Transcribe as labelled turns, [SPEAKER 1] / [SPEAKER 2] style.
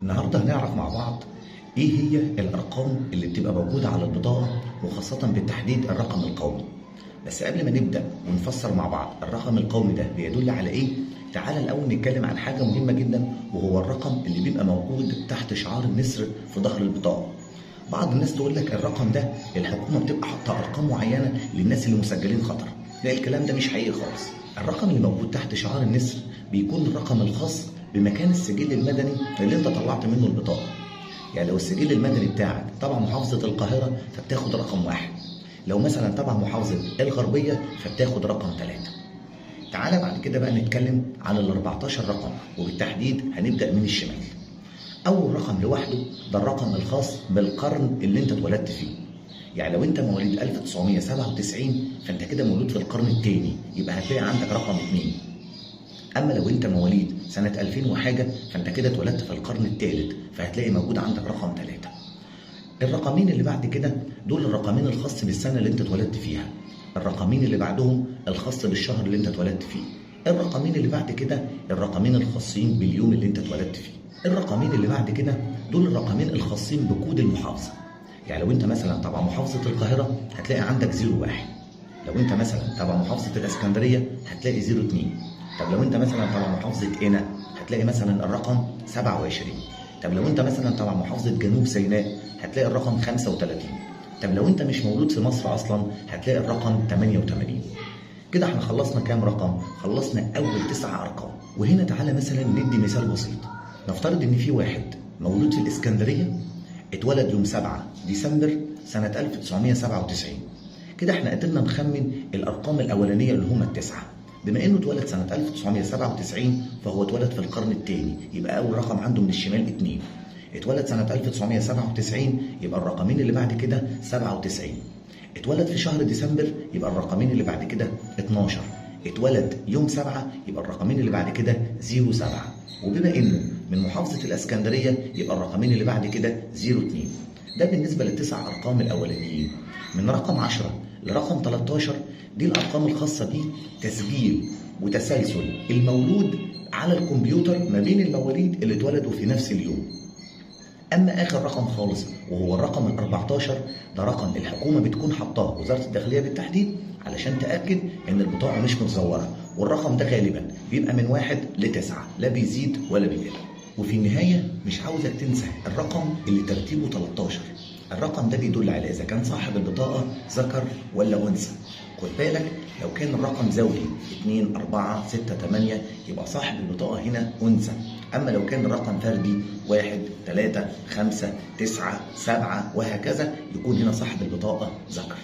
[SPEAKER 1] النهارده هنعرف مع بعض ايه هي الارقام اللي بتبقى موجوده على البطاقه، وخاصه بالتحديد الرقم القومي. بس قبل ما نبدا ونفسر مع بعض الرقم القومي ده بيدل على ايه، تعالى الاول نتكلم عن حاجه مهمه جدا، وهو الرقم اللي بيبقى موجود تحت شعار النسر في ظهر البطاقه. بعض الناس تقول لك الرقم ده الحكومه بتبقى حاطه ارقام معينه للناس اللي مسجلين خطر. لا، الكلام ده مش حقيقي خالص. الرقم اللي موجود تحت شعار النسر بيكون الرقم الخاص بمكان السجل المدني اللي انت طلعت منه البطاقه. يعني لو السجل المدني بتاعك تبع محافظه القاهره فبتاخد رقم 1، لو مثلا تبع محافظه الغربيه فبتاخد رقم 3. تعالى بعد كده بقى نتكلم عن ال 14 رقم، وبالتحديد هنبدا من الشمال. اول رقم لوحده ده الرقم الخاص بالقرن اللي انت اتولدت فيه. يعني لو انت مواليد 1997 فانت كده مولود في القرن الثاني، يبقى هتلاقي عندك رقم 2. اما لو انت مواليد سنه 2000 وحاجه فانت كده اتولدت في القرن الثالث، فهتلاقي موجود عندك رقم 3. الرقمين اللي بعد كده دول الرقمين الخاص بالسنه اللي انت اتولدت فيها. الرقمين اللي بعدهم الخاص بالشهر اللي انت اتولدت فيه. الرقمين اللي بعد كده الرقمين الخاصين باليوم اللي انت اتولدت فيه. الرقمين اللي بعد كده دول الرقمين الخاصين بكود المحافظه. يعني لو انت مثلا تبع محافظه القاهره هتلاقي عندك 01. لو انت مثلا تبع محافظه الاسكندريه هتلاقي 02. طب لو انت مثلا تبع محافظه قنا هتلاقي مثلا الرقم 27. طب لو انت مثلا تبع محافظه جنوب سيناء هتلاقي الرقم 35. طب لو انت مش مولود في مصر اصلا هتلاقي الرقم 88. كده احنا خلصنا كام رقم؟ خلصنا اول 9 ارقام. وهنا تعالى مثلا ندي مثال بسيط. نفترض ان في واحد مولود في الاسكندريه اتولد يوم 7 ديسمبر سنه 1997. كده احنا قدرنا نخمن الارقام الاولانيه اللي هم التسعه. بما انه اتولد سنه 1997 فهو اتولد في القرن الثاني، يبقى اول رقم عنده من الشمال 2. اتولد سنه 1997 يبقى الرقمين اللي بعد كده 97. اتولد في شهر ديسمبر يبقى الرقمين اللي بعد كده 12. اتولد يوم 7 يبقى الرقمين اللي بعد كده 07. وبما انه من محافظه الاسكندريه يبقى الرقمين اللي بعد كده 02. ده بالنسبه للتسع ارقام الاولانيين. من رقم 10 لرقم 13 دي الارقام الخاصه بتسجيل وتسلسل المولود على الكمبيوتر ما بين المواليد اللي اتولدوا في نفس اليوم. اما اخر رقم خالص وهو الرقم ال 14 ده رقم الحكومه بتكون حاطاه وزاره الداخليه بالتحديد علشان تاكد ان البطاقه مش متزوره، والرقم ده غالبا بيبقى من 1 ل 9، لا بيزيد ولا بيقل. وفي النهايه مش عاوزك تنسى الرقم اللي ترتيبه 13. الرقم ده بيدل على اذا كان صاحب البطاقه ذكر ولا انثى. خد بالك لو كان الرقم زوجي 2 4 6 8 يبقى صاحب البطاقه هنا انثى. اما لو كان الرقم فردي 1 3 5 9 7 وهكذا يكون هنا صاحب البطاقه ذكر.